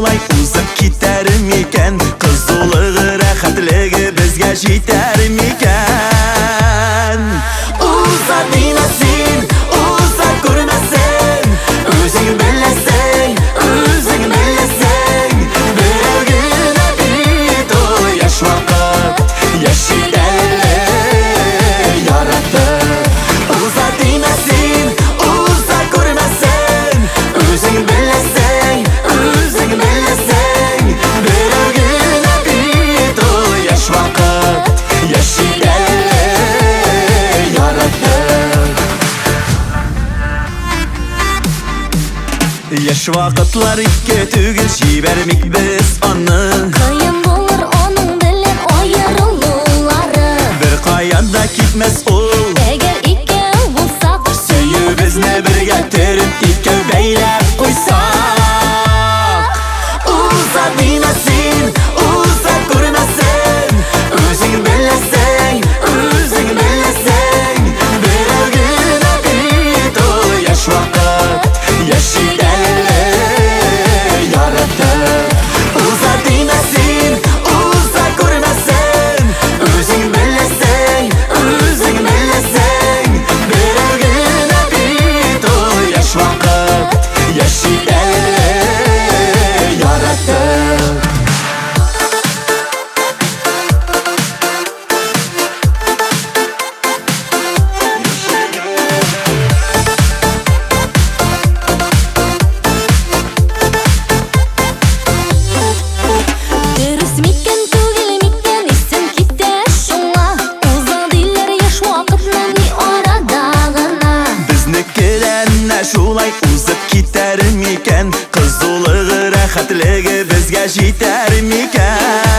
шулай узып китәр микән? Кызулыгы, рәхәтлеге безгә җитәр микән? Уза димә син, уза күрмәсен, үзең беләсең, үзең беләсең. Берәү генә бит ул яшь вакыт, яши әле яратып. Уза димә син, уза күрмәсен, үзең беләсең, үзең беләсең. Берәү генә бит ул яшь вакыт, яши әле яратып. Яшь вакытлар ике түгел, җибәрмик без аны. Кыен булыр аның белән аерылулары. Бер каяда китмәс ул, Әгәр икәү булсак, сөюбезне бергә төреп икәү бәйләп куйсак. Уза димә син, уза күрмәсен, үзең беләсең, үзең беләсең. Берәү генә бит ул яшь вакыт, яши әле яратып. Уза димә син, уза күрмәсен, үзең беләсең, үзең беләсең. Берәү генә бит ул яшь вакыт, яши әле яратып. дөрес микән, түгел микән, исем китә шуңа. Уза диләр яшь вакытның ни арада гына. Безнекеләр менә шулай узып китәр микән? Кызулыгы, рәхәтлеге безгә җитәр микән?